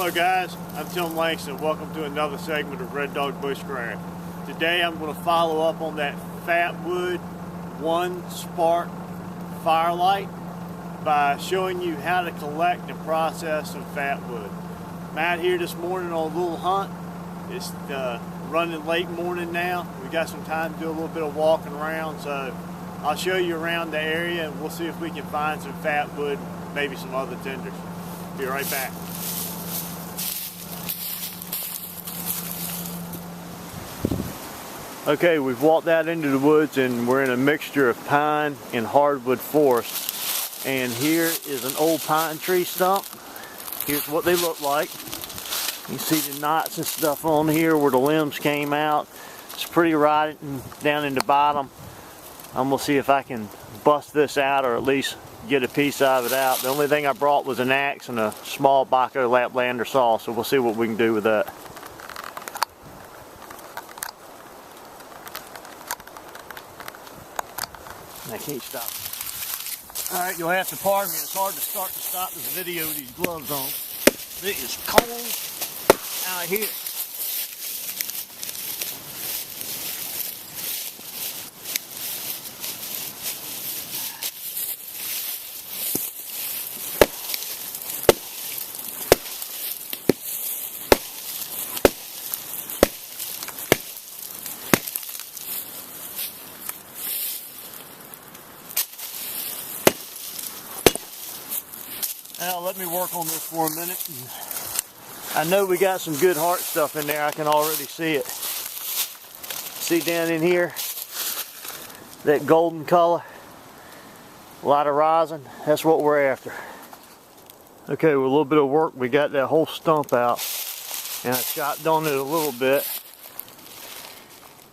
Hello guys, I'm Tim Langston. Welcome to another segment of Red Dog Bushcraft. Today I'm going to follow up on that Fatwood 1 spark firelight by showing you how to collect and process some Fatwood. I'm out here this morning on a little hunt. It's running late morning now. We got some time to do a little bit of walking around, so I'll show you around the area and we'll see if we can find some Fatwood, maybe some other tenders. Be right back. Okay, we've walked out into the woods and we're in a mixture of pine and hardwood forest. And here is an old pine tree stump. Here's what they look like. You see the knots and stuff on here where the limbs came out. It's pretty rotten down in the bottom. I'm gonna see if I can bust this out or at least get a piece of it out. The only thing I brought was an axe and a small Baco Laplander saw, so we'll see what we can do with that. I can't stop. Alright, you'll have to pardon me. It's hard to stop this video with these gloves on. It is cold out here. Now let me work on this for a minute. I know we got some good heart stuff in there. I can already see it. See down in here, that golden color, a lot of rosin. That's what we're after. Okay, with a little bit of work, we got that whole stump out, and I chopped on it a little bit.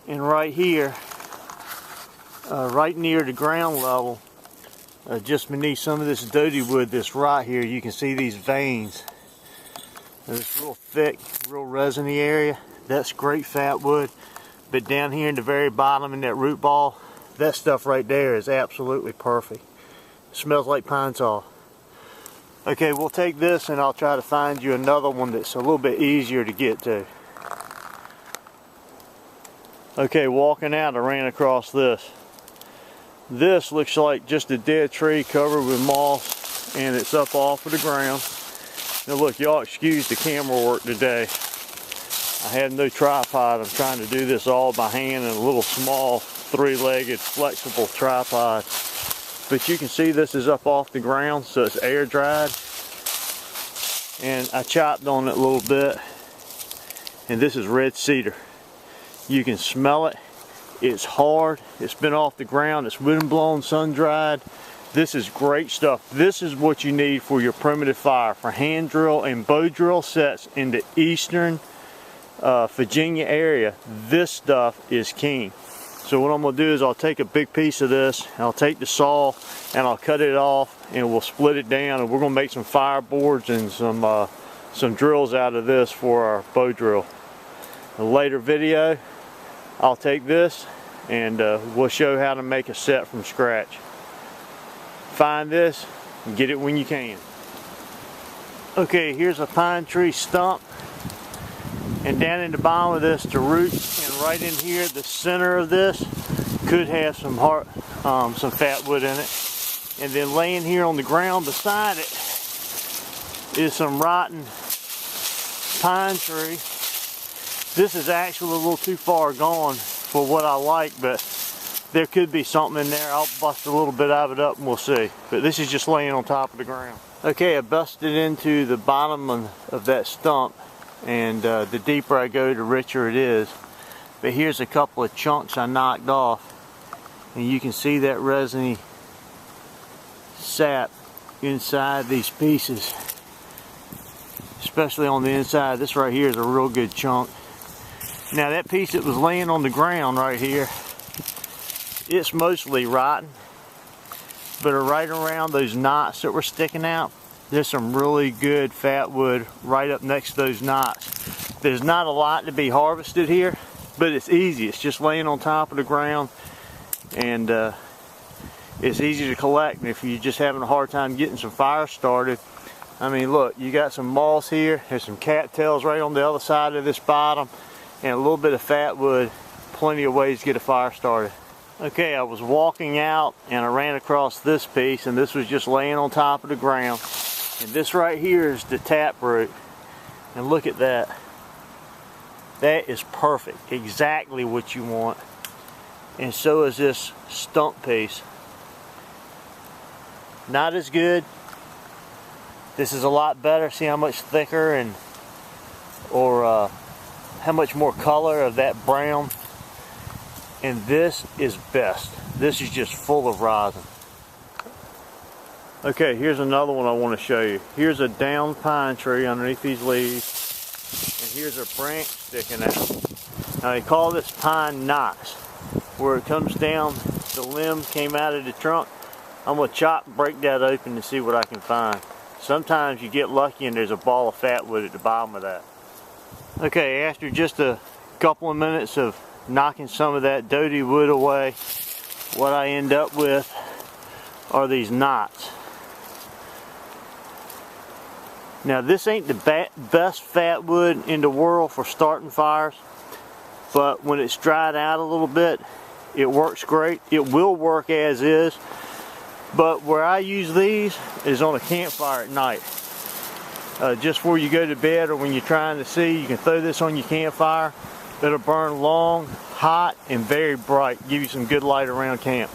And right here, right near the ground level, just beneath some of this dodie wood that's right here, you can see these veins. It's real thick, real resiny area. That's great Fatwood. But down here in the very bottom in that root ball, that stuff right there is absolutely perfect. It smells like pine tar. Okay, we'll take this and I'll try to find you another one that's a little bit easier to get to. Okay, walking out, I ran across this. This looks like just a dead tree covered with moss, and it's up off of the ground. Now look, y'all excuse the camera work today. I had no tripod. I'm trying to do this all by hand in a little small 3-legged flexible tripod. But you can see this is up off the ground, so it's air dried. And I chopped on it a little bit. And this is red cedar. You can smell it. It's hard, it's been off the ground, it's wind blown, sun dried. This is great stuff. This is what you need for your primitive fire, for hand drill and bow drill sets in the eastern Virginia area. This stuff is king. So what I'm going to do is I'll take a big piece of this, and I'll take the saw and I'll cut it off, and we'll split it down, and we're going to make some fireboards and some drills out of this for our bow drill. In a later video, I'll take this and we'll show how to make a set from scratch. Find this and get it when you can. Okay, here's a pine tree stump, and down in the bottom of this, the root, and right in here, the center of this could have some Fatwood in it. And then laying here on the ground beside it is some rotten pine tree. This is actually a little too far gone for what I like, but there could be something in there. I'll bust a little bit of it up and we'll see. But this is just laying on top of the ground. Okay, I busted into the bottom of that stump, and the deeper I go, the richer it is. But here's a couple of chunks I knocked off, and you can see that resiny sap inside these pieces, especially on the inside. This right here is a real good chunk. Now that piece that was laying on the ground right here, it's mostly rotten, but right around those knots that were sticking out, there's some really good Fatwood right up next to those knots. There's not a lot to be harvested here, but it's easy. It's just laying on top of the ground, and it's easy to collect. And if you're just having a hard time getting some fire started, I mean, look, you got some moss here. There's some cattails right on the other side of this bottom, and a little bit of fat wood. Plenty of ways to get a fire started. Okay, I was walking out and I ran across this piece, and this was just laying on top of the ground. And this right here is the taproot. And look at that. That is perfect. Exactly what you want. And so is this stump piece. Not as good. This is a lot better. See how much thicker and how much more color of that brown. And this is best. This is just full of rosin. Okay, here's another one I want to show you. Here's a down pine tree underneath these leaves. And here's a branch sticking out. Now they call this pine knots. Where it comes down, the limb came out of the trunk. I'm going to chop and break that open to see what I can find. Sometimes you get lucky and there's a ball of fat wood at the bottom of that. Okay, after just a couple of minutes of knocking some of that doty wood away, what I end up with are these knots. Now this ain't the best fat wood in the world for starting fires, but when it's dried out a little bit, it works great. It will work as is, but where I use these is on a campfire at night. Just before you go to bed or when you're trying to see, you can throw this on your campfire. It'll burn long, hot, and very bright. Give you some good light around camp.